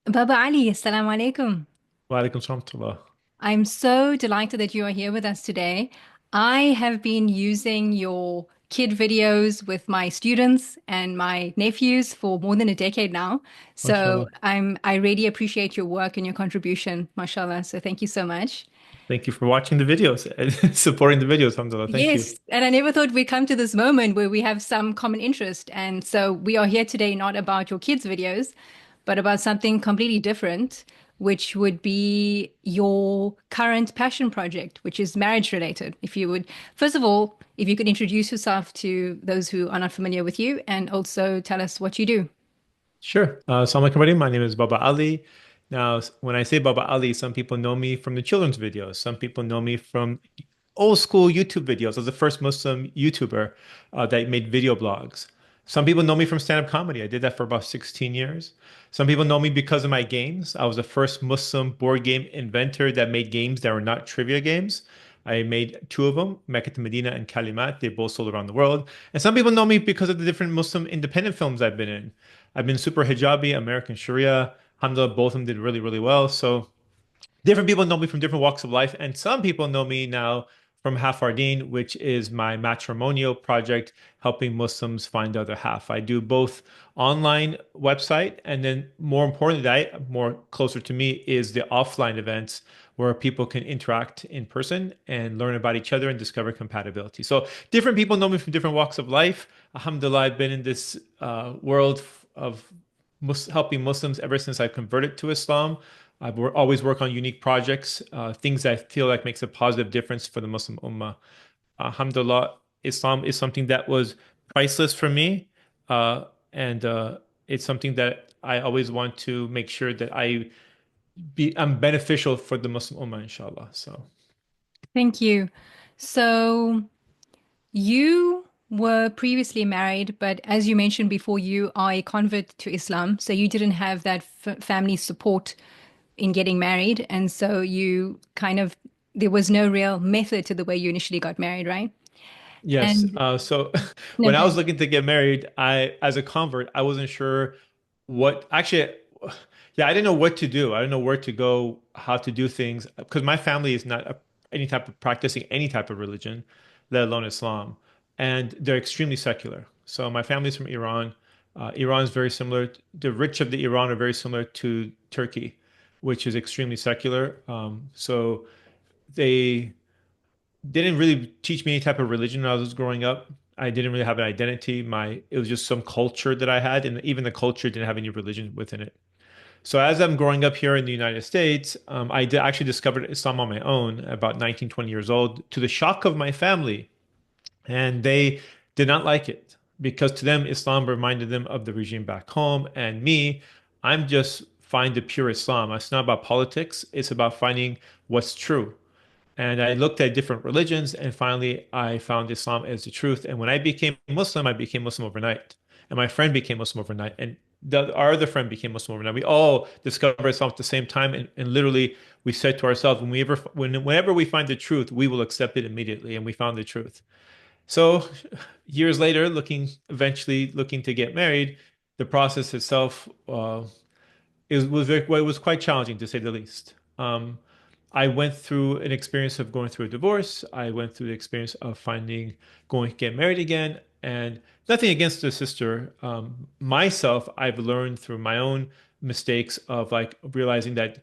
Baba Ali, Assalamu alaikum. Wa alaikum salam wa rahmatullah. I'm so delighted that you are here with us today. I have been using your kid videos with my students and my nephews for more than a decade now. So MashaAllah. I really appreciate your work and your contribution, mashallah. So thank you so much. Thank you for watching the videos and supporting the videos. Alhamdulillah. Thank you. Yes, and I never thought we'd come to this moment where we have some common interest. And so we are here today not about your kids' videos, but about something completely different, which would be your current passion project, which is marriage related. If you would, first of all, if you could introduce yourself to those who are not familiar with you and also tell us what you do. Sure. Assalamu alaikum, everybody. My name is Baba Ali. Now, when I say Baba Ali, some people know me from the children's videos. Some people know me from old school YouTube videos. I was the first Muslim YouTuber that made video blogs. Some people know me from stand-up comedy. I did that for about 16 years. Some people know me because of my games. I was the first Muslim board game inventor that made games that were not trivia games. I made two of them, Mecca to Medina and Kalimat. They both sold around the world. And some people know me because of the different Muslim independent films I've been in. I've been Super Hijabi, American Sharia. Alhamdulillah, both of them did really, really well. So different people know me from different walks of life, and some people know me now from Half Our Deen, which is my matrimonial project helping Muslims find the other half. I do both online website, and then more importantly, more closer to me is the offline events where people can interact in person and learn about each other and discover compatibility. So different people know me from different walks of life. Alhamdulillah, I've been in this world of helping Muslims ever since I converted to Islam. Always work on unique projects, things that I feel like makes a positive difference for the Muslim Ummah. Alhamdulillah, Islam is something that was priceless for me, and it's something that I always want to make sure that I'm beneficial for the Muslim Ummah, inshallah. So, Thank you. So you were previously married, but as you mentioned before, you are a convert to Islam, so you didn't have that family support in getting married, and so you kind of there was no real method to the way you initially got married, right? yes. And So when I was okay, looking to get married, as a convert, I wasn't sure what actually, yeah, I didn't know what to do. I didn't know where to go, how to do things, because my family is not any type of practicing any type of religion, let alone Islam, and they're extremely secular. So my family's from Iran. Iran is very similar. The rich of the Iran are very similar to Turkey, which is extremely secular. So they didn't really teach me any type of religion when I was growing up. I didn't really have an identity. It was just some culture that I had, and even the culture didn't have any religion within it. So as I'm growing up here in the United States, actually discovered Islam on my own about 19, 20 years old, to the shock of my family. And they did not like it because to them, Islam reminded them of the regime back home. And me, I'm just find the pure Islam. It's not about politics. It's about finding what's true. And I looked at different religions, and finally I found Islam as the truth. And when I became Muslim, I became Muslim overnight. And my friend became Muslim overnight. And our other friend became Muslim overnight. We all discovered Islam at the same time. And literally, we said to ourselves, whenever we find the truth, we will accept it immediately. And we found the truth. So years later, eventually looking to get married, the process itself well, it was quite challenging to say the least. I went through an experience of going through a divorce. I went through the experience of going to get married again, and nothing against the sister. Myself, I've learned through my own mistakes of like realizing that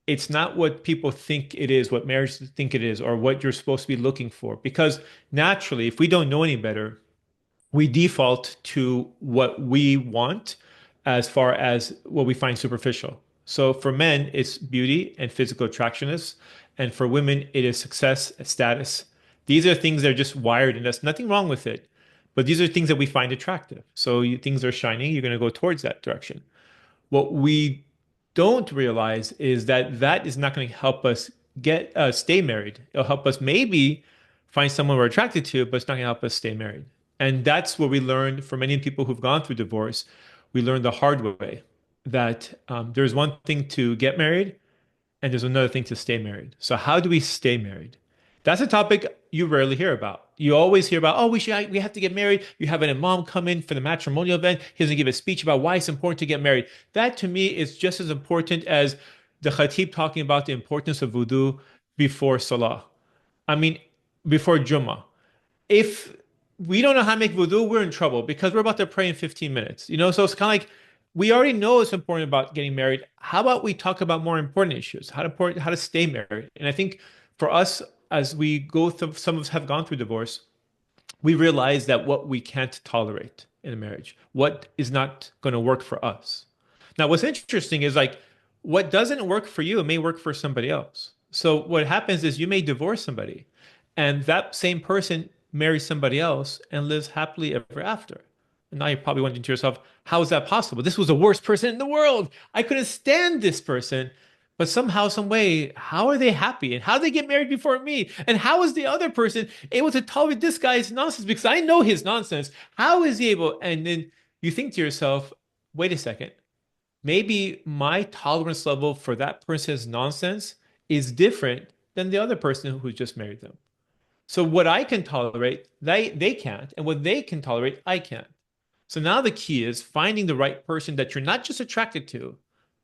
it's not what people think it is, what marriage think it is, or what you're supposed to be looking for. Because naturally, if we don't know any better, we default to what we want as far as what we find superficial. So for men, it's beauty and physical attractionness. And for women, it is success and status. These are things that are just wired in us. Nothing wrong with it. But these are things that we find attractive. So things are shining, you're going to go towards that direction. What we don't realize is that that is not going to help us stay married. It'll help us maybe find someone we're attracted to, but it's not going to help us stay married. And that's what we learned for many people who've gone through divorce. We learned the hard way that there's one thing to get married and there's another thing to stay married. So how do we stay married? That's a topic you rarely hear about. You always hear about, oh, we have to get married. You have an imam come in for the matrimonial event. He's going to give a speech about why it's important to get married. That to me is just as important as the khatib talking about the importance of wudu before salah. I mean, before Jummah. If we don't know how to make wudu, we're in trouble because we're about to pray in 15 minutes. So it's kind of like we already know it's important about getting married. How about we talk about more important issues? How to stay married? And I think for us, as we go through, some of us have gone through divorce, we realize that what we can't tolerate in a marriage, what is not going to work for us. Now, what's interesting is like what doesn't work for you may work for somebody else. So what happens is you may divorce somebody, and that same person marries somebody else and lives happily ever after. And now you're probably wondering to yourself, how is that possible? This was the worst person in the world. I couldn't stand this person. But somehow, some way, how are they happy? And how did they get married before me? And how is the other person able to tolerate this guy's nonsense? Because I know his nonsense. How is he able? And then you think to yourself, wait a second, maybe my tolerance level for that person's nonsense is different than the other person who just married them. So what I can tolerate, they can't. And what they can tolerate, I can't. So now the key is finding the right person that you're not just attracted to,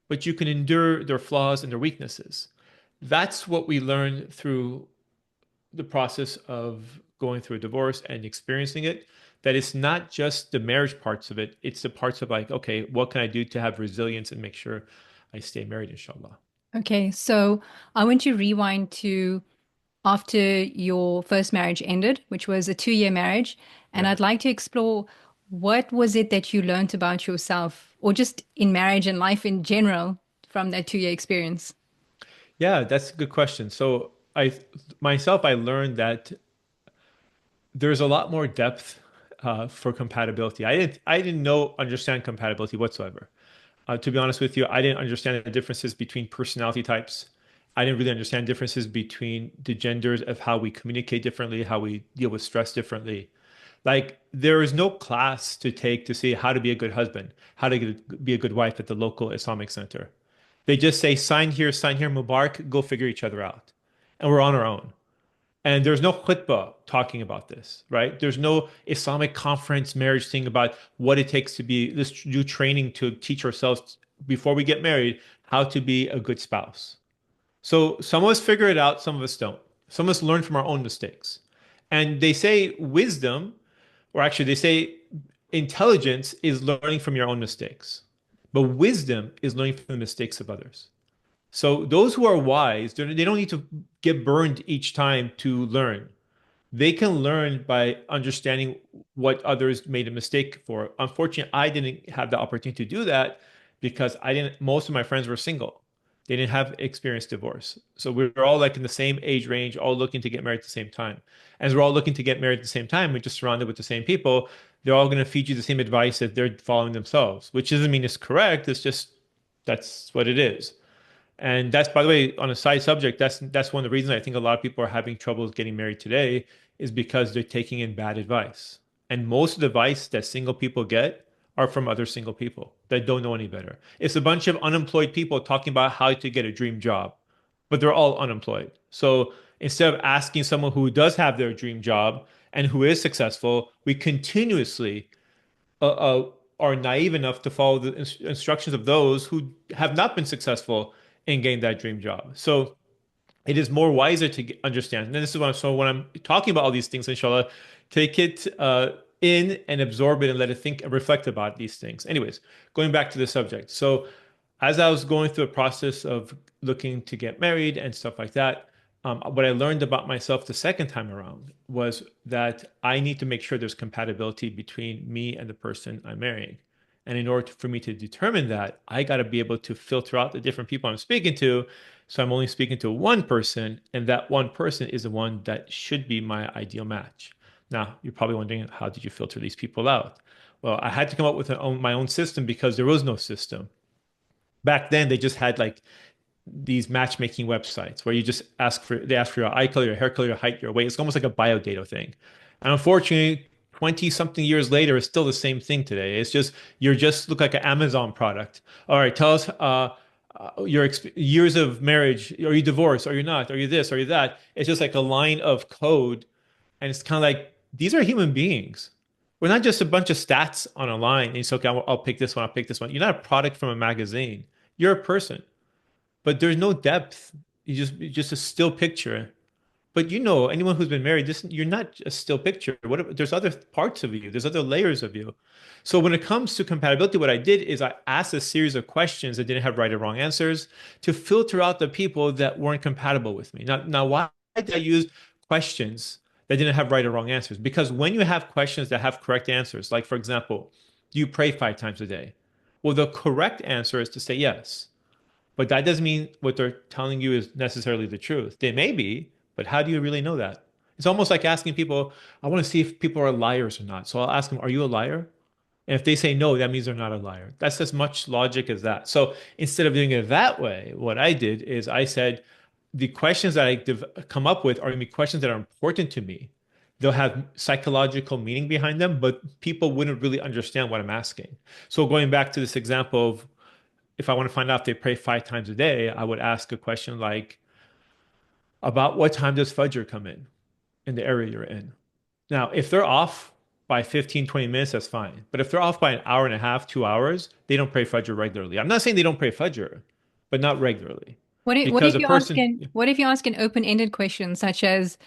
but you can endure their flaws and their weaknesses. That's what we learn through the process of going through a divorce and experiencing it. That it's not just the marriage parts of it, it's the parts of like, okay, what can I do to have resilience and make sure I stay married, inshallah. Okay, so I want to rewind to after your first marriage ended, which was a 2-year marriage, and Yeah. I'd like to explore what was it that you learned about yourself, or just in marriage and life in general, from that 2-year experience. Yeah, that's a good question. So I learned that there's a lot more depth for compatibility. I didn't understand compatibility whatsoever. To be honest with you, I didn't understand the differences between personality types. I didn't really understand differences between the genders of how we communicate differently, how we deal with stress differently. Like there is no class to take to see how to be a good husband, how to be a good wife at the local Islamic center. They just say, sign here, Mubarak, go figure each other out. And we're on our own. And there's no khutbah talking about this, right? There's no Islamic conference marriage thing about what it takes to be this new training to teach ourselves before we get married how to be a good spouse. So some of us figure it out, some of us don't. Some of us learn from our own mistakes. And they say wisdom, or actually they say intelligence is learning from your own mistakes. But wisdom is learning from the mistakes of others. So those who are wise, they don't need to get burned each time to learn. They can learn by understanding what others made a mistake for. Unfortunately, I didn't have the opportunity to do that because I didn't, most of my friends were single. They didn't have experienced divorce. So we were all like in the same age range, all looking to get married at the same time. As we're all looking to get married at the same time, we're just surrounded with the same people. They're all going to feed you the same advice that they're following themselves, which doesn't mean it's correct. It's just that's what it is. And that's, by the way, on a side subject, that's one of the reasons I think a lot of people are having troubles getting married today is because they're taking in bad advice. And most of the advice that single people get are from other single people that don't know any better. It's a bunch of unemployed people talking about how to get a dream job, but they're all unemployed. So instead of asking someone who does have their dream job and who is successful, we continuously are naive enough to follow the instructions of those who have not been successful in getting that dream job. So it is more wiser to understand. And this is so when I'm talking about all these things, inshallah, take it in and absorb it and let it think and reflect about these things. Anyways, going back to the subject. So as I was going through a process of looking to get married and stuff like that, what I learned about myself the second time around was that I need to make sure there's compatibility between me and the person I'm marrying. And in order for me to determine that, I got to be able to filter out the different people I'm speaking to. So I'm only speaking to one person, and that one person is the one that should be my ideal match. Now, you're probably wondering, how did you filter these people out? Well, I had to come up with my own system because there was no system. Back then, they just had like these matchmaking websites where you just they ask for your eye color, your hair color, your height, your weight. It's almost like a biodata thing. And unfortunately, 20 something years later, it's still the same thing today. It's just, you're just look like an Amazon product. All right, tell us your years of marriage. Are you divorced? Are you not? Are you this? Are you that? It's just like a line of code And it's kind of like these are human beings. We're not just a bunch of stats on a line. And it's okay, I'll pick this one, I'll pick this one. You're not a product from a magazine. You're a person, but there's no depth. You're just a still picture. But you know, anyone who's been married, this you're not a still picture. There's other parts of you. There's other layers of you. So when it comes to compatibility, what I did is I asked a series of questions that didn't have right or wrong answers to filter out the people that weren't compatible with me. Now, why did I use questions that didn't have right or wrong answers? Because when you have questions that have correct answers, like for example, do you pray 5 times a day? Well, the correct answer is to say yes. But that doesn't mean what they're telling you is necessarily the truth. They may be, but how do you really know that? It's almost like asking people, I want to see if people are liars or not. So I'll ask them, are you a liar? And if they say no, that means they're not a liar. That's as much logic as that. So instead of doing it that way, what I did is I said, the questions that come up with are going to be questions that are important to me. They'll have psychological meaning behind them, but people wouldn't really understand what I'm asking. So going back to this example of if I want to find out if they pray 5 times a day, I would ask a question like, about what time does Fajr come in the area you're in? Now, if they're off by 15, 20 minutes, that's fine. But if they're off by an hour and a half, 2 hours, they don't pray Fajr regularly. I'm not saying they don't pray Fajr, but not regularly. What Because if a you ask person, an what if you ask an open-ended question such as,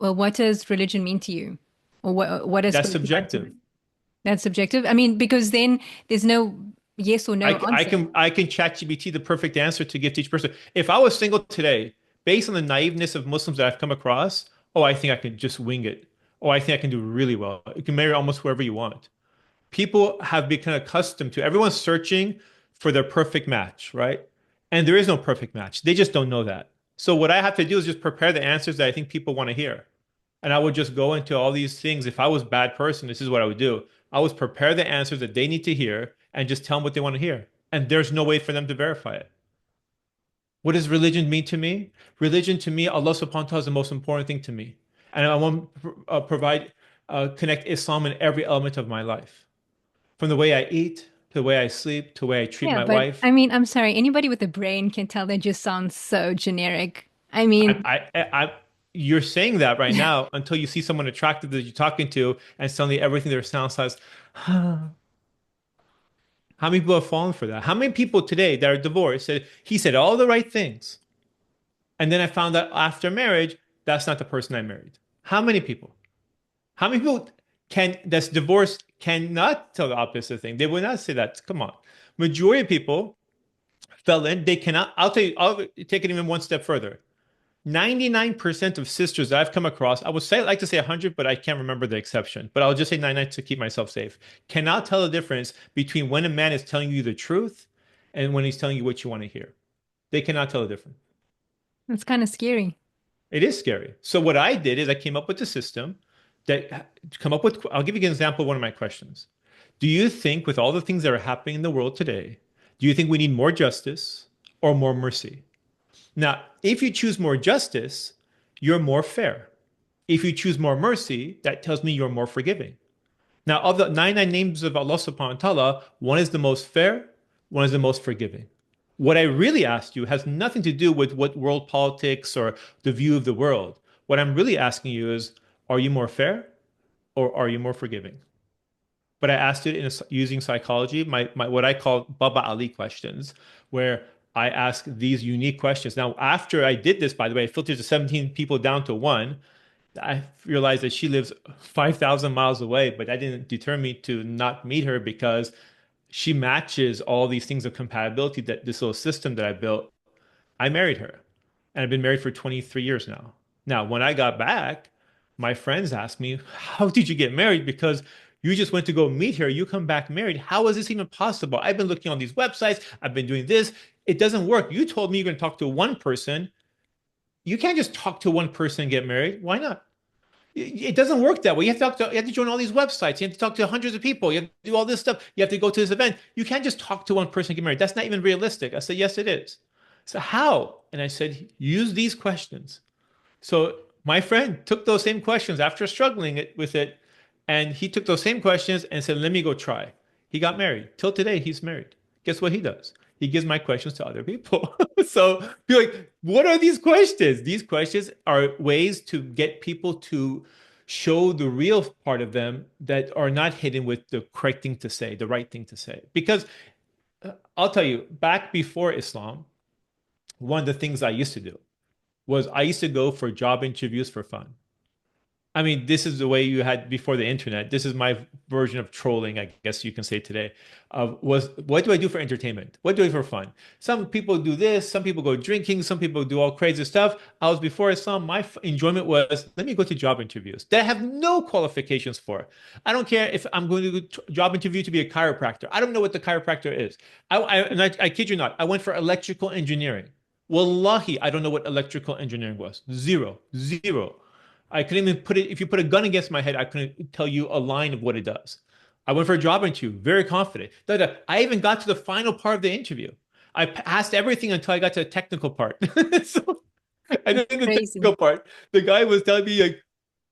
well, what does religion mean to you? Or what does that's spirituality subjective. mean? That's subjective. I mean, because then there's no yes or no answer. I can chat GBT the perfect answer to give to each person. If I was single today, based on the naiveness of Muslims that I've come across, oh, I think I can just wing it. Oh, I think I can do really well. You can marry almost whoever you want. People have become accustomed to everyone's searching for their perfect match, right? And there is no perfect match. They just don't know that. So what I have to do is just prepare the answers that I think people want to hear. And I would just go into all these things. If I was a bad person, this is what I would do. I would prepare the answers that they need to hear and just tell them what they want to hear. And there's no way for them to verify it. What does religion mean to me? Religion to me, Allah subhanahu wa ta'ala is the most important thing to me. And I want to connect Islam in every element of my life. From the way I eat, to the way I sleep, to the way I treat Yeah, my but wife. I mean, I'm sorry, anybody with a brain can tell that just sounds so generic. I mean, You're saying that right now until you see someone attractive that you're talking to, and suddenly everything there sounds like, how many people have fallen for that? How many people today that are divorced said he said all the right things, and then I found out after marriage that's not the person I married? How many people? How many people can that's divorced cannot tell the opposite thing? They would not say that. Come on, majority of people fell in. They cannot. I'll tell you. I'll take it even one step further. 99% of sisters that I've come across, I would say like to say 100, but I can't remember the exception. But I'll just say 99 to keep myself safe. Cannot tell the difference between when a man is telling you the truth and when he's telling you what you want to hear. They cannot tell the difference. it's kind of scary. It is scary. So what I did is I came up with a system that come up with, I'll give you an example of one of my questions. Do you think with all the things that are happening in the world today, do you think we need more justice or more mercy? Now, if you choose more justice, you're more fair. If you choose more mercy, that tells me you're more forgiving. Now, of the 99 names of Allah subhanahu wa ta'ala, one is the most fair, one is the most forgiving. What I really asked you has nothing to do with what world politics or the view of the world. What I'm really asking you is, are you more fair or are you more forgiving? But I asked it using psychology, my what I call Baba Ali questions, where I ask these unique questions. Now, after I did this, by the way, I filtered the 17 people down to one. I realized that she lives 5,000 miles away, but that didn't deter me to not meet her because she matches all these things of compatibility that this little system that I built. I married her and I've been married for 23 years now. Now, when I got back, my friends asked me, how did you get married? Because you just went to go meet her. You come back married. How is this even possible? I've been looking on these websites. I've been doing this. It doesn't work. You told me you're going to talk to one person. You can't just talk to one person and get married. Why not? It doesn't work that way. You have to join all these websites. You have to talk to hundreds of people. You have to do all this stuff. You have to go to this event. You can't just talk to one person and get married. That's not even realistic. I said, yes, it is. So how? And I said, use these questions. So my friend took those same questions after struggling with it, and he took those same questions and said, "Let me go try." He got married. Till today, he's married. Guess what he does? He gives my questions to other people. So you're like, what are these questions? These questions are ways to get people to show the real part of them that are not hidden with the correct thing to say, the right thing to say. Because I'll tell you, back before Islam, one of the things I used to do was I used to go for job interviews for fun. I mean, this is the way you had before the internet. This is my version of trolling, I guess you can say today. Was what do I do for entertainment? What do I do for fun? Some people do this, some people go drinking, some people do all crazy stuff. I was before Islam, my enjoyment was let me go to job interviews that I have no qualifications for. I don't care if I'm going to do a job interview to be a chiropractor. I don't know what the chiropractor is. I kid you not, I went for electrical engineering. Wallahi, I don't know what electrical engineering was. Zero, zero. I couldn't even put it, if you put a gun against my head, I couldn't tell you a line of what it does. I went for a job interview, very confident. I even got to the final part of the interview. I passed everything until I got to the technical part. So, and then in the Crazy. technical part, the guy was telling me, like,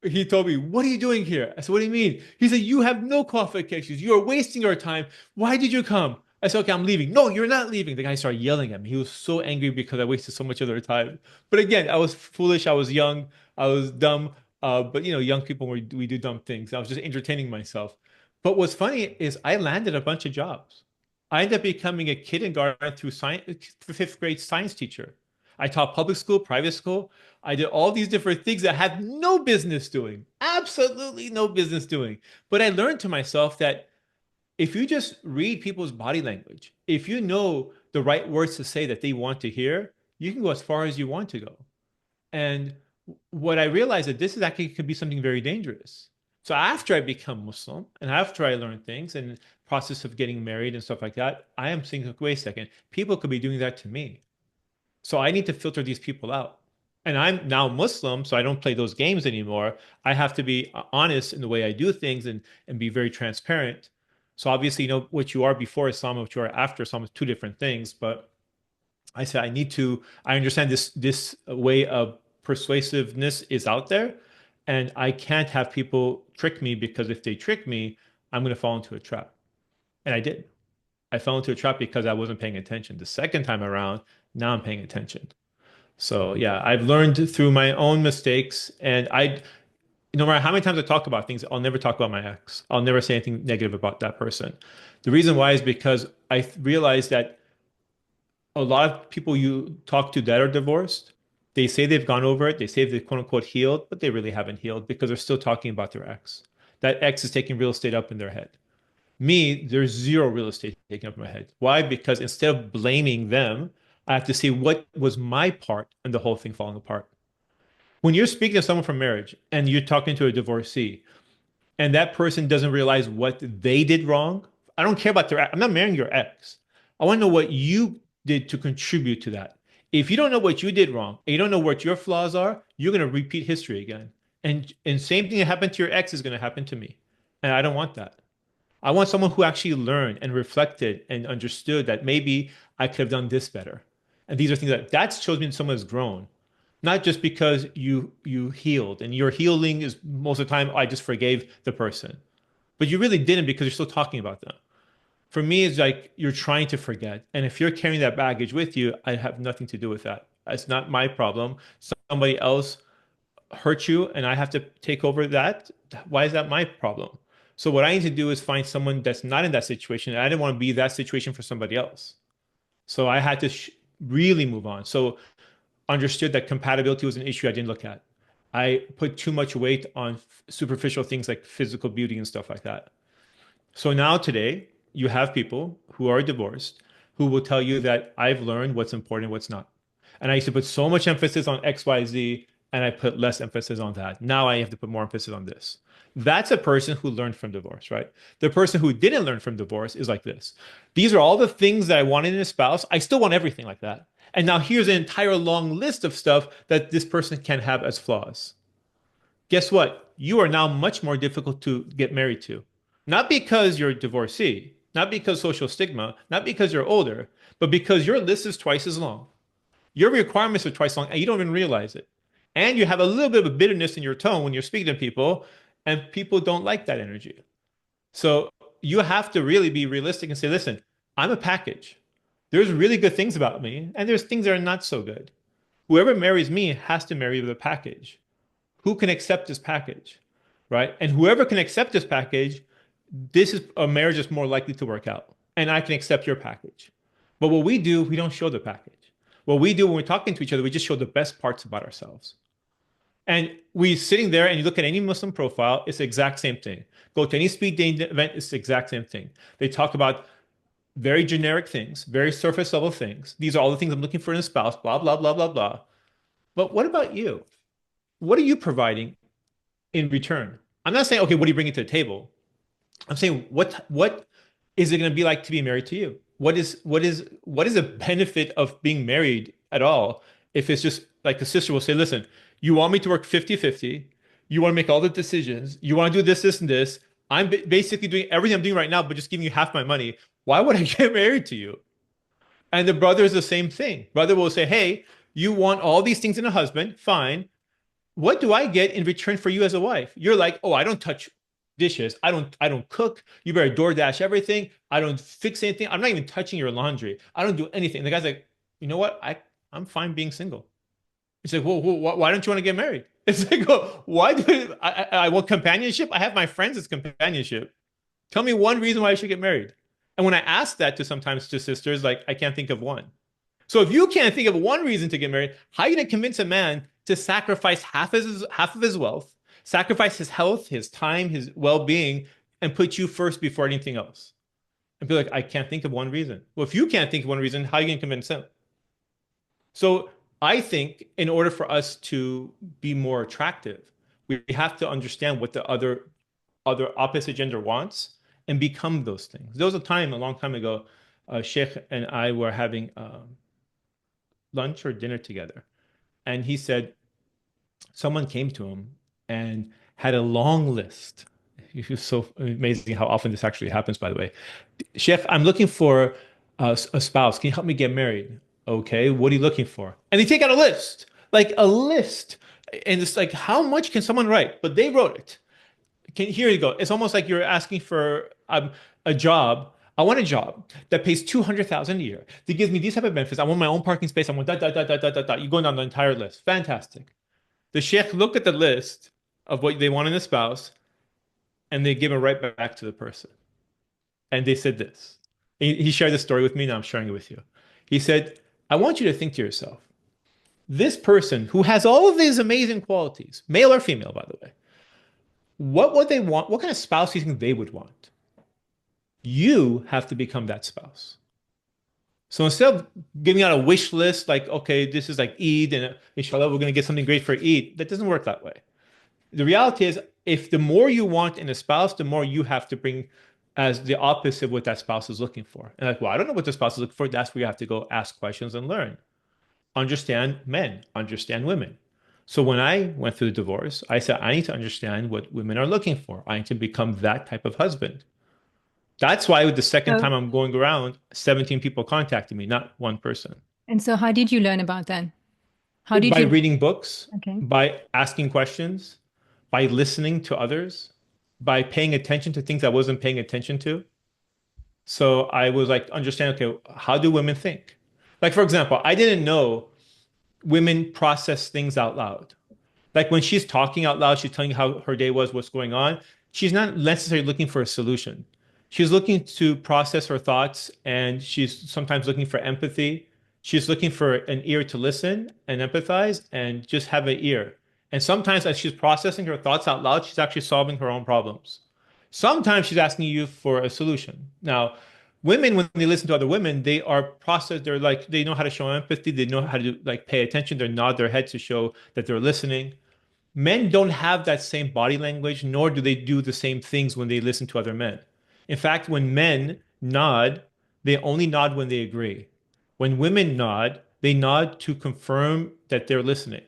he told me, "What are you doing here?" I said, "What do you mean?" He said, "You have no qualifications. You are wasting your time. Why did you come?" I said, "Okay, I'm leaving." "No, you're not leaving." The guy started yelling at me. He was so angry because I wasted so much of their time. But again, I was foolish. I was young. I was dumb. But young people we do dumb things. I was just entertaining myself. But what's funny is I landed a bunch of jobs. I ended up becoming a kindergarten through science, fifth grade science teacher. I taught public school, private school. I did all these different things that I had no business doing, absolutely no business doing. But I learned to myself that if you just read people's body language, if you know the right words to say that they want to hear, you can go as far as you want to go. And what I realized that this is actually could be something very dangerous. So after I become Muslim and after I learn things and process of getting married and stuff like that, I am thinking, wait a second, people could be doing that to me. So I need to filter these people out. And I'm now Muslim, so I don't play those games anymore. I have to be honest in the way I do things and be very transparent. So obviously, what you are before Islam, what you are after Islam is two different things. But I said I understand this way of persuasiveness is out there, and I can't have people trick me because if they trick me, I'm going to fall into a trap. And I did. I fell into a trap because I wasn't paying attention. The second time around, now I'm paying attention. So yeah, I've learned through my own mistakes, and no matter how many times I talk about things, I'll never talk about my ex. I'll never say anything negative about that person. The reason why is because I realized that a lot of people you talk to that are divorced, they say they've gone over it, they say they've quote unquote healed, but they really haven't healed because they're still talking about their ex. That ex is taking real estate up in their head. Me, there's zero real estate taken up in my head. Why? Because instead of blaming them, I have to see what was my part in the whole thing falling apart. When you're speaking to someone from marriage and you're talking to a divorcee, and that person doesn't realize what they did wrong, I don't care about I'm not marrying your ex. I want to know what you did to contribute to that. If you don't know what you did wrong and you don't know what your flaws are, you're going to repeat history again. And same thing that happened to your ex is going to happen to me. And I don't want that. I want someone who actually learned and reflected and understood that maybe I could have done this better. And these are things that shows me someone has grown, not just because you healed. And your healing is most of the time I just forgave the person, but you really didn't because you're still talking about them. For me, it's like you're trying to forget, and if you're carrying that baggage with you, I have nothing to do with that. It's not my problem. Somebody else hurt you and I have to take over that, why is that my problem? So what I need to do is find someone that's not in that situation. And I didn't want to be that situation for somebody else. So I had to really move on. So understood that compatibility was an issue I didn't look at. I put too much weight on superficial things like physical beauty and stuff like that. So now today, you have people who are divorced who will tell you that I've learned what's important, what's not. And I used to put so much emphasis on XYZ, and I put less emphasis on that. Now I have to put more emphasis on this. That's a person who learned from divorce, right? The person who didn't learn from divorce is like this. These are all the things that I wanted in a spouse. I still want everything like that. And now here's an entire long list of stuff that this person can have as flaws. Guess what? You are now much more difficult to get married to. Not because you're a divorcee, not because social stigma, not because you're older, but because your list is twice as long. Your requirements are twice as long and you don't even realize it. And you have a little bit of a bitterness in your tone when you're speaking to people, and people don't like that energy. So you have to really be realistic and say, listen, I'm a package. There's really good things about me, and there's things that are not so good. Whoever marries me has to marry with a package. Who can accept this package? right? And whoever can accept this package, this is a marriage is more likely to work out. And I can accept your package. But what we do, we don't show the package. What we do when we're talking to each other, we just show the best parts about ourselves. And we sitting there and you look at any Muslim profile, it's the exact same thing. Go to any speed dating event, it's the exact same thing. They talk about very generic things, very surface level things. These are all the things I'm looking for in a spouse, blah, blah, blah, blah, blah. But what about you? What are you providing in return? I'm not saying, okay, what do you bring to the table? I'm saying, what is it going to be like to be married to you? What is the benefit of being married at all if it's just like the sister will say, listen, you want me to work 50-50, you want to make all the decisions, you want to do this, this, and this. I'm basically doing everything I'm doing right now, but just giving you half my money. Why would I get married to you? And the brother is the same thing. Brother will say, hey, you want all these things in a husband, fine. What do I get in return for you as a wife? You're like, oh, I don't touch dishes. I don't cook. You better DoorDash everything. I don't fix anything. I'm not even touching your laundry. I don't do anything. The guy's like, you know what? I'm fine being single. It's like, well, why don't you want to get married? It's like, well, why do I want companionship? I have my friends as companionship. Tell me one reason why I should get married. And when I ask that to sometimes to sisters, like I can't think of one. So if you can't think of one reason to get married, how are you going to convince a man to sacrifice half of his wealth, sacrifice his health, his time, his well-being, and put you first before anything else? And be like, I can't think of one reason. Well, if you can't think of one reason, how are you going to convince him? So I think in order for us to be more attractive, we have to understand what the other opposite gender wants and become those things. There was a time a long time ago, Sheikh and I were having lunch or dinner together, and he said someone came to him and had a long list. It was so amazing how often this actually happens, by the way. Sheikh, I'm looking for a spouse. Can you help me get married? Okay, what are you looking for? And they take out a list, like a list. And it's like, how much can someone write? But they wrote it. Here you go. It's almost like you're asking for a job. I want a job that pays 200,000 a year. That gives me these type of benefits. I want my own parking space. I want that, that, that, that, that, that, that. You go down the entire list. Fantastic. The sheikh look at the list of what they want in a spouse, and they give it right back to the person. And they said this. He shared this story with me. Now I'm sharing it with you. He said, I want you to think to yourself, this person who has all of these amazing qualities, male or female, by the way, what would they want? What kind of spouse do you think they would want? You have to become that spouse. So instead of giving out a wish list, like, okay, this is like Eid, and inshallah, we're going to get something great for Eid, that doesn't work that way. The reality is, if the more you want in a spouse, the more you have to bring as the opposite of what that spouse is looking for. And like, well, I don't know what the spouse is looking for. That's where you have to go ask questions and learn. Understand men, understand women. So when I went through the divorce, I said, I need to understand what women are looking for. I need to become that type of husband. That's why the second So, time I'm going around, 17 people contacted me, not one person. and so how did you learn about that? How did By you? reading books, Okay. by asking questions, by listening to others, by paying attention to things I wasn't paying attention to. So I was like, understand, okay, how do women think? Like, for example, I didn't know women process things out loud. Like when she's talking out loud, she's telling you how her day was, what's going on. She's not necessarily looking for a solution. She's looking to process her thoughts, and she's sometimes looking for empathy. She's looking for an ear to listen and empathize and just have an ear. And sometimes as she's processing her thoughts out loud, she's actually solving her own problems. Sometimes she's asking you for a solution. Now, women, when they listen to other women, they are processed, they're like, they know how to show empathy, they know how to like pay attention, they nod their head to show that they're listening. Men don't have that same body language, nor do they do the same things when they listen to other men. In fact, when men nod, they only nod when they agree. When women nod, they nod to confirm that they're listening.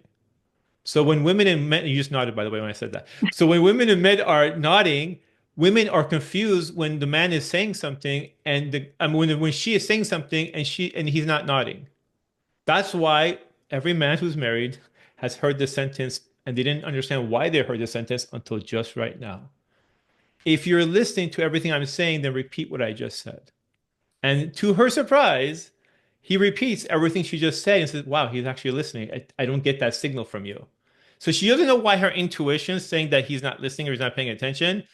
So when women and men, you just nodded by the way when I said that. So when women and men are nodding, women are confused when the man is saying something and when she is saying something and he's not nodding. That's why every man who's married has heard this sentence and they didn't understand why they heard the sentence until just right now. If you're listening to everything I'm saying, then repeat what I just said. And to her surprise, he repeats everything she just said and says, wow, he's actually listening. I don't get that signal from you. So she doesn't know why her intuition is saying that he's not listening or he's not paying attention,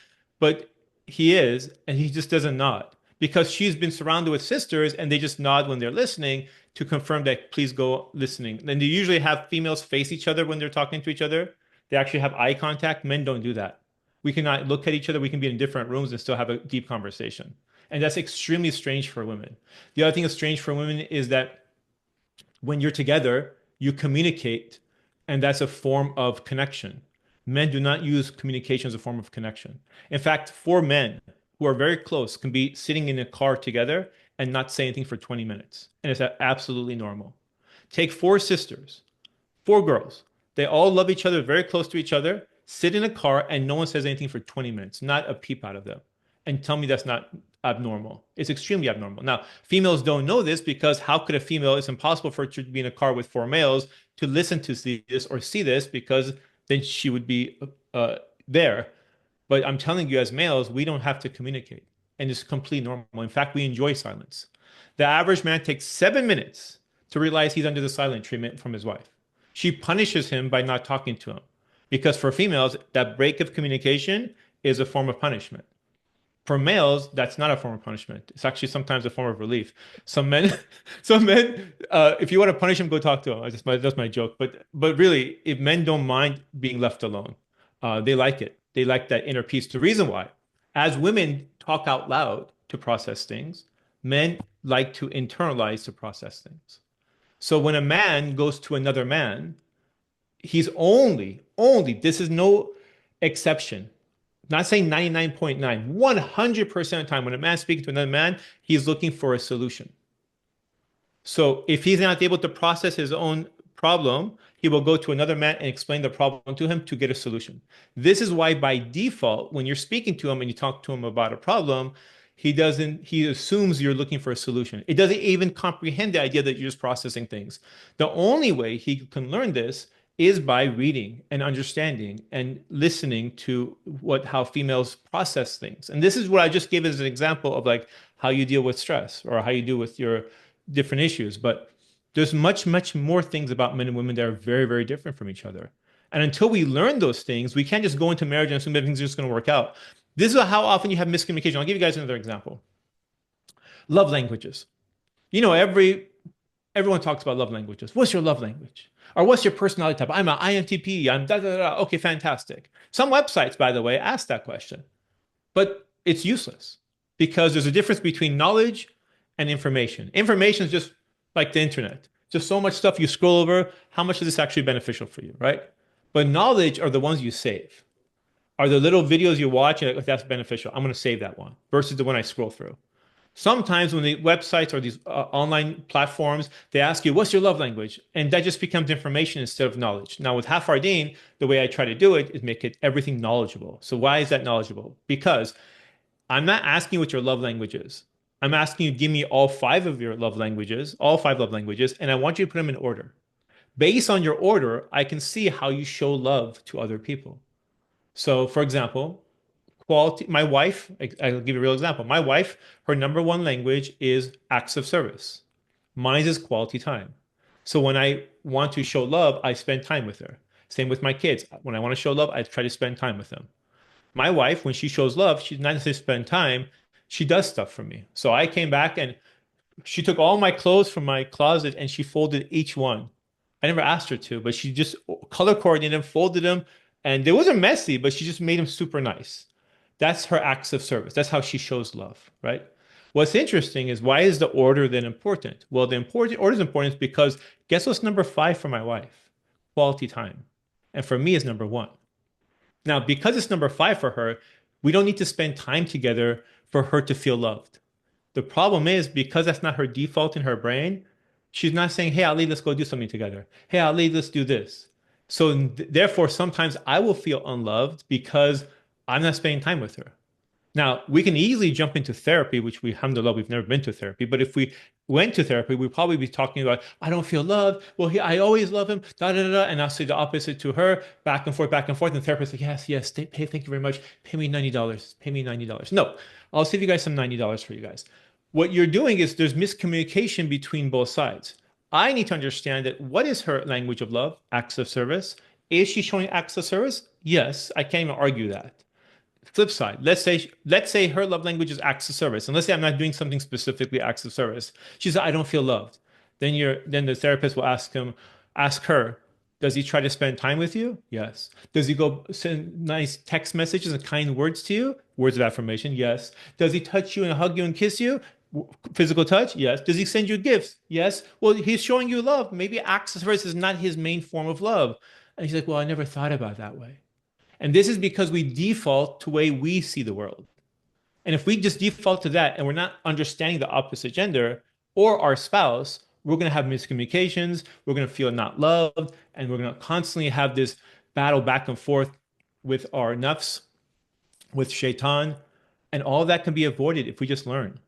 but he is, and he just doesn't nod because she's been surrounded with sisters and they just nod when they're listening to confirm that please go listening. Then they usually have females face each other when they're talking to each other. They actually have eye contact. Men don't do that. We cannot look at each other. We can be in different rooms and still have a deep conversation. And that's extremely strange for women. The other thing that's strange for women is that when you're together, you communicate, and that's a form of connection. Men do not use communication as a form of connection. In fact, four men who are very close can be sitting in a car together and not say anything for 20 minutes. And it's absolutely normal. Take four sisters, four girls. They all love each other, very close to each other, sit in a car, and no one says anything for 20 minutes, not a peep out of them. And tell me that's not abnormal. It's extremely abnormal. Now, females don't know this because how could a female, it's impossible for her to be in a car with four males to listen to see this or see this because then she would be there. But I'm telling you, as males, we don't have to communicate. And it's completely normal. In fact, we enjoy silence. The average man takes 7 minutes to realize he's under the silent treatment from his wife. She punishes him by not talking to him. Because for females, that break of communication is a form of punishment. For males, that's not a form of punishment. It's actually sometimes a form of relief. Some men, some men, if you want to punish them, go talk to them. That's my joke. But really, if men don't mind being left alone, they like it. They like that inner peace. The reason why, as women talk out loud to process things, men like to internalize to process things. So when a man goes to another man, he's this is no exception. Not saying 99.9, 100% of the time when a man speaks to another man, he's looking for a solution. So if he's not able to process his own problem, he will go to another man and explain the problem to him to get a solution. This is why by default, when you're speaking to him and you talk to him about a problem, he assumes you're looking for a solution. It doesn't even comprehend the idea that you're just processing things. The only way he can learn this is by reading and understanding and listening to how females process things. And this is what I just gave as an example of like how you deal with stress or how you deal with your different issues. But there's much, much more things about men and women that are very, very different from each other. And until we learn those things, we can't just go into marriage and assume that things are just going to work out. This is how often you have miscommunication. I'll give you guys another example. Love languages. You know, everyone talks about love languages. What's your love language? Or what's your personality type? I'm an INTP. I'm da da da. Okay, fantastic. Some websites, by the way, ask that question, but it's useless because there's a difference between knowledge and information. Information is just like the internet, just so much stuff you scroll over. How much is this actually beneficial for you, right? But knowledge are the ones you save, are the little videos you watch and like, that's beneficial. I'm going to save that one versus the one I scroll through. Sometimes when the websites or these online platforms, they ask you, what's your love language? And that just becomes information instead of knowledge. Now with Hafardine, the way I try to do it is make it everything knowledgeable. So why is that knowledgeable? Because I'm not asking what your love language is. I'm asking you, give me all five of your love languages, all five love languages, and I want you to put them in order. Based on your order, I can see how you show love to other people. So for example, quality, my wife, I'll give you a real example. My wife, her number one language is acts of service. Mine is quality time. So when I want to show love, I spend time with her. Same with my kids. When I want to show love, I try to spend time with them. My wife, when she shows love, she's not necessarily spend time, she does stuff for me. So I came back and she took all my clothes from my closet and she folded each one. I never asked her to, but she just color coordinated them, folded them, and they wasn't messy, but she just made them super nice. That's her acts of service. That's how she shows love, right? What's interesting is why is the order then important? Well, the important order is important because guess what's number five for my wife? Quality time. And for me is number one. Now, because it's number five for her, we don't need to spend time together for her to feel loved. The problem is because that's not her default in her brain, she's not saying, hey, Ali, let's go do something together. Hey, Ali, let's do this. So therefore, sometimes I will feel unloved because I'm not spending time with her. Now, we can easily jump into therapy, which alhamdulillah, we've never been to therapy. But if we went to therapy, we'd probably be talking about, I don't feel loved. Well, I always love him, da da da. Da. And I'll say the opposite to her, back and forth, back and forth. And the therapist like, yes, yes, thank you very much. Pay me $90. Pay me $90. No, I'll save you guys some $90 for you guys. What you're doing is there's miscommunication between both sides. I need to understand that what is her language of love, acts of service, Is she showing acts of service? Yes, I can't even argue that. Flip side, let's say her love language is acts of service, and let's say I'm not doing something specifically acts of service. She said, I don't feel loved. Then the therapist will ask her, does he try to spend time with you? Yes. Does he go send nice text messages and kind words to you? Words of affirmation? Yes. Does he touch you and hug you and kiss you? Physical touch? Yes. Does he send you gifts? Yes. Well, he's showing you love. Maybe acts of service is not his main form of love. And he's like, well, I never thought about it that way. And this is because we default to the way we see the world. And if we just default to that and we're not understanding the opposite gender or our spouse, we're going to have miscommunications, we're going to feel not loved, and we're going to constantly have this battle back and forth with our nafs, with shaitan. And all that can be avoided if we just learn.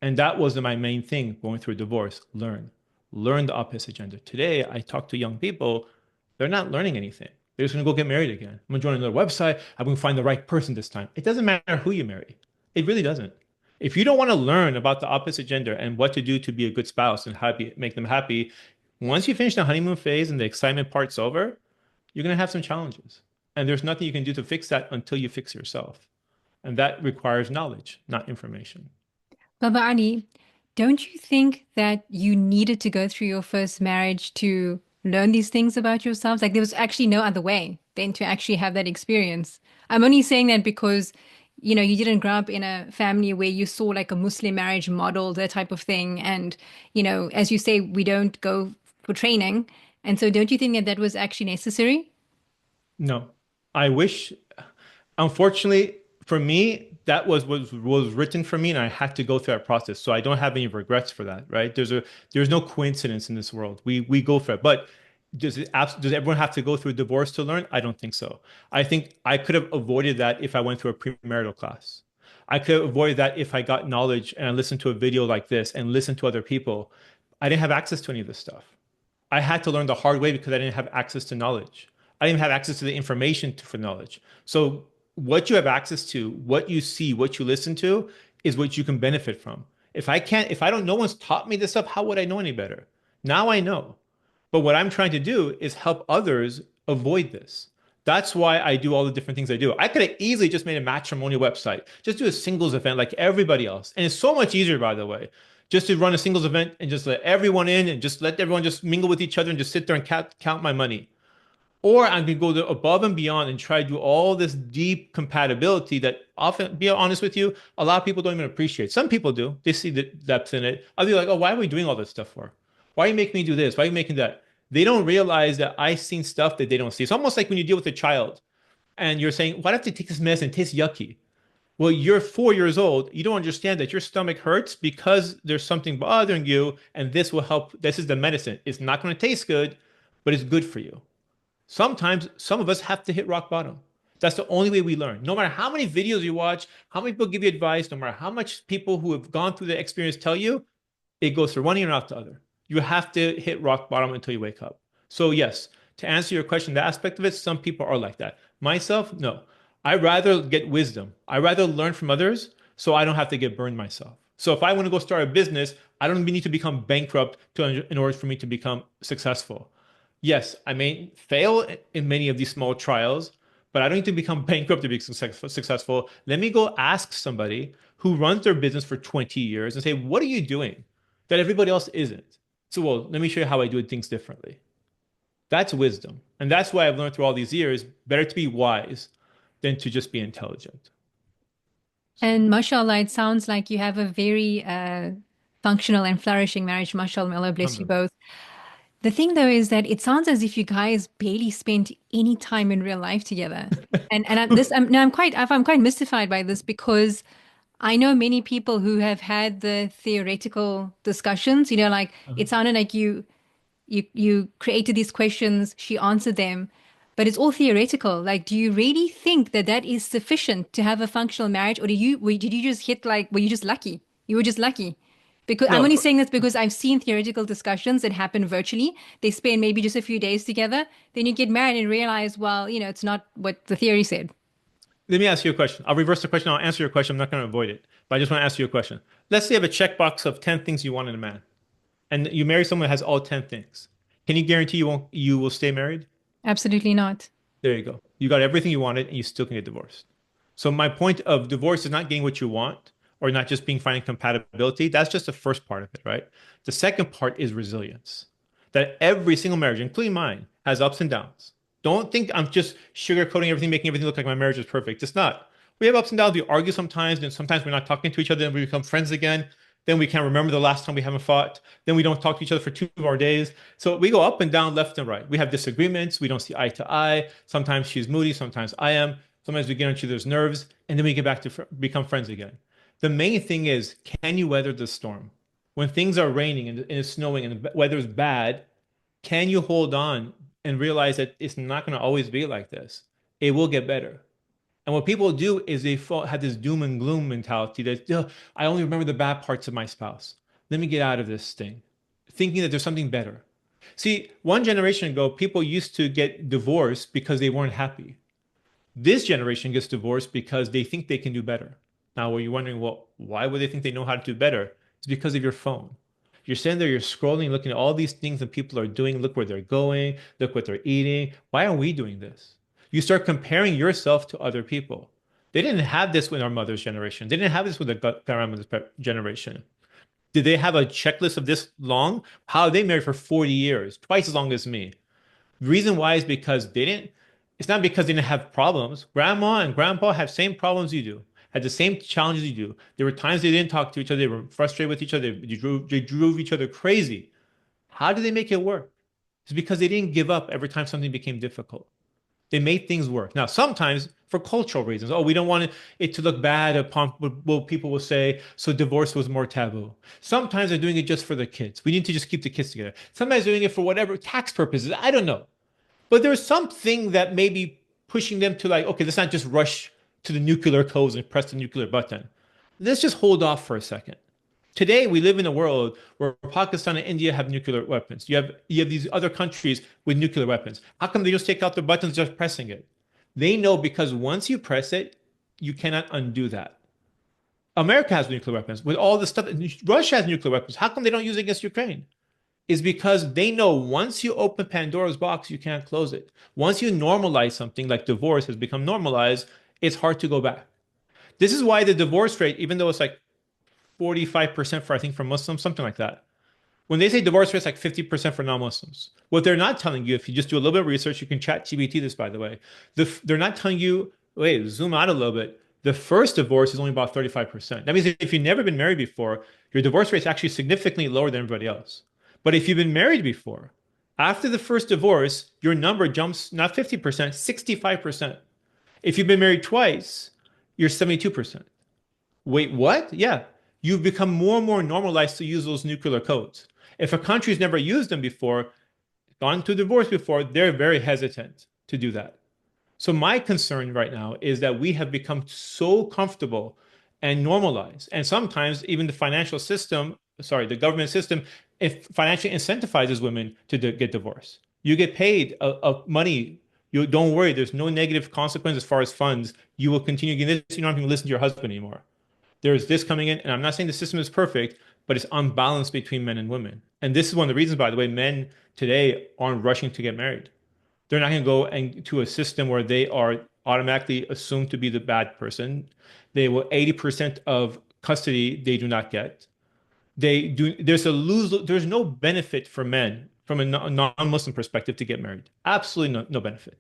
And that was my main thing going through a divorce. Learn the opposite gender. Today, I talk to young people, they're not learning anything. They're just going to go get married again. I'm going to join another website. I'm going to find the right person this time. It doesn't matter who you marry. It really doesn't. If you don't want to learn about the opposite gender and what to do to be a good spouse and make them happy, once you finish the honeymoon phase and the excitement part's over, you're going to have some challenges. And there's nothing you can do to fix that until you fix yourself. And that requires knowledge, not information. Baba Ali, don't you think that you needed to go through your first marriage to learn these things about yourselves? Like there was actually no other way than to actually have that experience. I'm only saying that because, you didn't grow up in a family where you saw like a Muslim marriage model, that type of thing. And, as you say, we don't go for training. And so don't you think that that was actually necessary? No, I wish. Unfortunately, for me, that was written for me, and I had to go through that process. So I don't have any regrets for that, right? There's no coincidence in this world. We go for it. But does everyone have to go through a divorce to learn? I don't think so. I think I could have avoided that if I went through a premarital class. I could have avoided that if I got knowledge and I listened to a video like this and listened to other people. I didn't have access to any of this stuff. I had to learn the hard way because I didn't have access to knowledge. I didn't have access to the information for knowledge. So what you have access to, what you see, what you listen to is what you can benefit from. If I don't, no one's taught me this stuff, how would I know any better? Now I know. But what I'm trying to do is help others avoid this. That's why I do all the different things I do. I could have easily just made a matrimonial website, just do a singles event like everybody else. And it's so much easier, by the way, just to run a singles event and just let everyone in and just let everyone just mingle with each other and just sit there and count my money. Or I can go above and beyond and try to do all this deep compatibility that often, be honest with you, a lot of people don't even appreciate. Some people do. They see the depth in it. Others are like, oh, why are we doing all this stuff for? Why are you making me do this? Why are you making that? They don't realize that I've seen stuff that they don't see. It's almost like when you deal with a child and you're saying, why do I have to take this medicine? It tastes yucky. Well, you're 4 years old. You don't understand that your stomach hurts because there's something bothering you, and this will help. This is the medicine. It's not going to taste good, but it's good for you. Sometimes some of us have to hit rock bottom. That's the only way we learn. No matter how many videos you watch, how many people give you advice, no matter how much people who have gone through the experience tell you, it goes from one ear and out the other. You have to hit rock bottom until you wake up. So yes, to answer your question, the aspect of it, some people are like that. Myself, no. I rather get wisdom. I rather learn from others so I don't have to get burned myself. So if I want to go start a business, I don't need to become bankrupt in order for me to become successful. Yes, I may fail in many of these small trials, but I don't need to become bankrupt to be successful. Let me go ask somebody who runs their business for 20 years and say, what are you doing that everybody else isn't? So, well, let me show you how I do things differently. That's wisdom. And that's why I've learned through all these years, better to be wise than to just be intelligent. So, And mashallah, it sounds like you have a very functional and flourishing marriage. Mashallah, may Allah bless you alhamdulillah. both. The thing though is that it sounds as if you guys barely spent any time in real life together. And I'm quite mystified by this because I know many people who have had the theoretical discussions, like Uh-huh. it sounded like you created these questions, she answered them, but it's all theoretical. Like, do you really think that that is sufficient to have a functional marriage, or did you just hit like were you just lucky? You were just lucky. Because I'm No, only saying this because I've seen theoretical discussions that happen virtually. They spend maybe just a few days together, then you get married and realize, well, it's not what the theory said. let me ask you a question. I'll reverse the question. I'll answer your question. I'm not going to avoid it, but I just want to ask you a question. Let's say you have a checkbox of 10 things you want in a man, and you marry someone that has all 10 things. Can you guarantee you will stay married? Absolutely not. There you go. You got everything you wanted and you still can get divorced. So my point of divorce is not getting what you want or not just being finding compatibility. That's just the first part of it, right? The second part is resilience. That every single marriage, including mine, has ups and downs. Don't think I'm just sugarcoating everything, making everything look like my marriage is perfect. It's not. We have ups and downs. We argue sometimes, and sometimes we're not talking to each other, and we become friends again. Then we can't remember the last time we haven't fought. Then we don't talk to each other for 2 more days. So we go up and down, left and right. We have disagreements. We don't see eye to eye. Sometimes she's moody. Sometimes I am. Sometimes we get on each other's nerves, and then we get back to become friends again. The main thing is, can you weather the storm? When things are raining and it's snowing and the weather is bad, can you hold on and realize that it's not going to always be like this? It will get better. And what people do is they have this doom and gloom mentality that I only remember the bad parts of my spouse. Let me get out of this thing, thinking that there's something better. See, one generation ago, people used to get divorced because they weren't happy. This generation gets divorced because they think they can do better. Now, are you wondering, well, why would they think they know how to do better? It's because of your phone. You're sitting there, you're scrolling, looking at all these things that people are doing. Look where they're going, look what they're eating. Why are we doing this? You start comparing yourself to other people. They didn't have this with our mother's generation. They didn't have this with the grandmother's generation. Did they have a checklist of this long? How they married for 40 years, twice as long as me. The reason why is because they didn't, it's not because they didn't have problems. Grandma and grandpa have same problems you do, had the same challenges you do. There were times they didn't talk to each other. They were frustrated with each other. They drove each other crazy. How did they make it work? It's because they didn't give up every time something became difficult. They made things work. Now, sometimes for cultural reasons, oh, we don't want it to look bad upon what people will say, so divorce was more taboo. Sometimes they're doing it just for the kids. We need to just keep the kids together. Sometimes they're doing it for whatever tax purposes. I don't know. But there's something that may be pushing them to like, okay, let's not just rush to the nuclear codes and press the nuclear button. Let's just hold off for a second. Today, we live in a world where Pakistan and India have nuclear weapons. You have these other countries with nuclear weapons. How come they just take out their buttons just pressing it? They know because once you press it, you cannot undo that. America has nuclear weapons with all the stuff. Russia has nuclear weapons. How come they don't use it against Ukraine? Is because they know once you open Pandora's box, you can't close it. Once you normalize something like divorce has become normalized, it's hard to go back. This is why the divorce rate, even though it's like 45% for, I think, for Muslims, something like that. When they say divorce rate, it's like 50% for non-Muslims. What they're not telling you, if you just do a little bit of research, you can chat GBT this, by the way. They're not telling you, wait, zoom out a little bit. The first divorce is only about 35%. That means if you've never been married before, your divorce rate is actually significantly lower than everybody else. But if you've been married before, after the first divorce, your number jumps not 50%, 65%. If you've been married twice, you're 72%. Wait, what? Yeah. You've become more and more normalized to use those nuclear codes. If a country's never used them before, gone through divorce before, they're very hesitant to do that. So my concern right now is that we have become so comfortable and normalized. And sometimes even the financial system, sorry, the government system, if financially incentivizes women to get divorced. You get paid money. You don't worry, there's no negative consequence as far as funds. You will continue getting this. You don't have to listen to your husband anymore. There's this coming in, and I'm not saying the system is perfect, but it's unbalanced between men and women. And this is one of the reasons, by the way, men today aren't rushing to get married. They're not going to go to a system where they are automatically assumed to be the bad person. They will 80% of custody they do not get. They do there's no benefit for men from a non-Muslim perspective to get married. Absolutely no benefit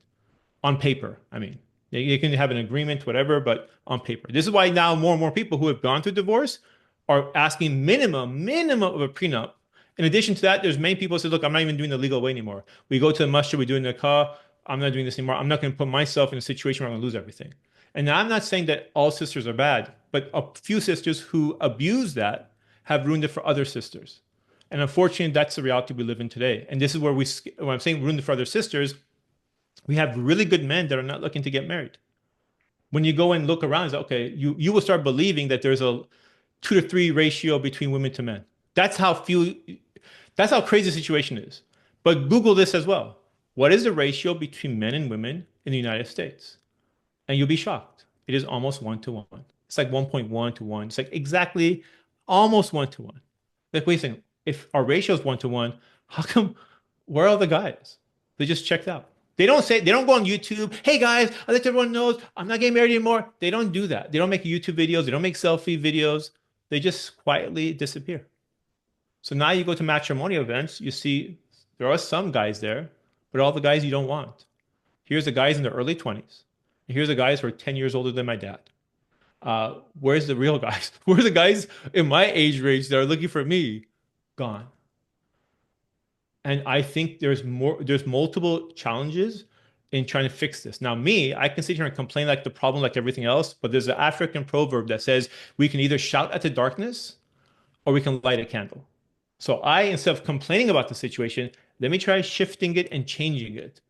on paper. I mean, they can have an agreement, whatever, but on paper. This is why now more and more people who have gone through divorce are asking minimum of a prenup. In addition to that, there's many people who say, look, I'm not even doing the legal way anymore. We go to the masjid, we do it in the car. I'm not doing this anymore. I'm not going to put myself in a situation where I'm going to lose everything. And now I'm not saying that all sisters are bad, but a few sisters who abuse that have ruined it for other sisters. And unfortunately, that's the reality we live in today. And this is where when I'm saying ruined it for other sisters, we have really good men that are not looking to get married. When you go and look around, it's like, okay, you will start believing that there's a 2 to 3 ratio between women to men. That's how few, that's how crazy the situation is. But Google this as well. What is the ratio between men and women in the United States? And you'll be shocked. It is almost 1 to 1. It's like 1.1 to 1. It's like exactly almost 1 to 1. Like, wait a second. If our ratio is 1 to 1, how come, where are the guys? They just checked out. they don't go on YouTube. Hey guys, I let everyone know I'm not getting married anymore. They don't do that. They don't make YouTube videos. They don't make selfie videos. They just quietly disappear. So now you go to matrimonial events, you see there are some guys there, but all the guys you don't want. Here's the guys in their early 20s. And here's the guys who are 10 years older than my dad. Where's the real guys? Where are the guys in my age range that are looking for me? Gone. And I think there's multiple challenges in trying to fix this. Now, me, I can sit here and complain like the problem, like everything else, but there's an African proverb that says we can either shout at the darkness or we can light a candle. So I, instead of complaining about the situation, let me try shifting it and changing it.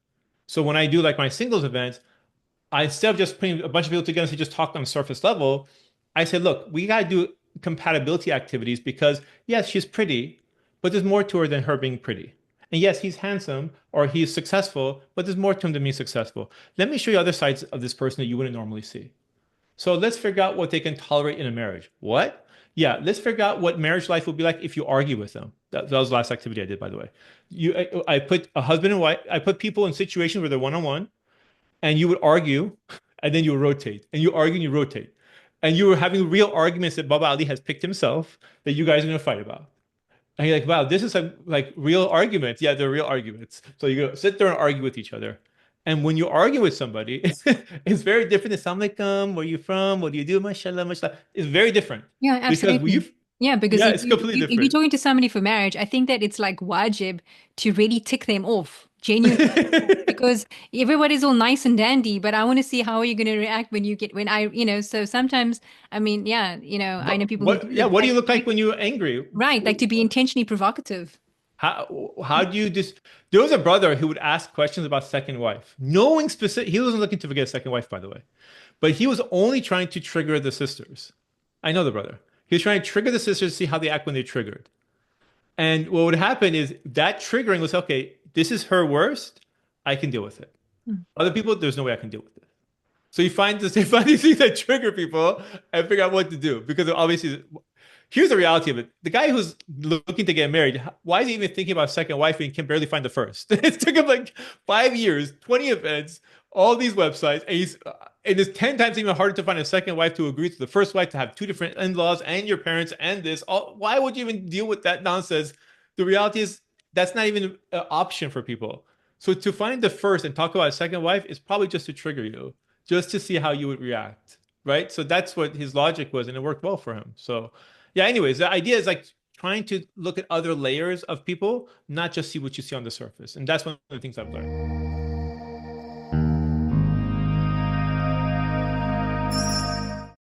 So when I do like my singles event, I instead of just putting a bunch of people together and say just talk on surface level, I said, look, we got to do compatibility activities because yes, she's pretty, but there's more to her than her being pretty. And yes, he's handsome or he's successful, but there's more to him than me successful. Let me show you other sides of this person that you wouldn't normally see. So let's figure out what they can tolerate in a marriage. What? Yeah, let's figure out what marriage life would be like if you argue with them. That was the last activity I did, by the way. I put a husband and wife, I put people in situations where they're one-on-one, and you would argue, and then you would rotate, and you argue and you rotate. And you were having real arguments that Baba Ali has picked himself that you guys are going to fight about. And you're like, wow, this is like real arguments. Yeah, they're real arguments. So you go sit there and argue with each other. And when you argue with somebody, it's very different. Assalamu alaikum, where are you from? What do you do? Mashallah, mashallah. It's very different Yeah, because absolutely. Yeah, because yeah, it's completely if you're different. talking to somebody for marriage, I think that it's like wajib to really tick them off, genuinely. Because everybody's all nice and dandy, but I want to see how are you going to react when you get when I, so sometimes, I mean, yeah, I know people who do Yeah, it, what do you look like when you're angry? right, like to be intentionally provocative. How do you just there was a brother who would ask questions about second wife, knowing specific he wasn't looking to get a second wife, by the way, but he was only trying to trigger the sisters. I know the brother. He was trying to trigger the sisters to see how they act when they're triggered. And what would happen is that triggering was okay, this is her worst. I can deal with it. Hmm. Other people, there's no way I can deal with it. So you find these things that trigger people and figure out what to do because obviously here's the reality of it. The guy who's looking to get married, why is he even thinking about a second wife and can barely find the first? It took him like 5 years, 20 events, all these websites, and it is 10 times even harder to find a second wife to agree to the first wife to have two different in-laws and your parents and this. Why would you even deal with that nonsense? The reality is that's not even an option for people. So to find the first and talk about a second wife is probably just to trigger you, just to see how you would react, right? So that's what his logic was, and it worked well for him. So yeah, anyways, the idea is like trying to look at other layers of people, not just see what you see on the surface. And that's one of the things I've learned.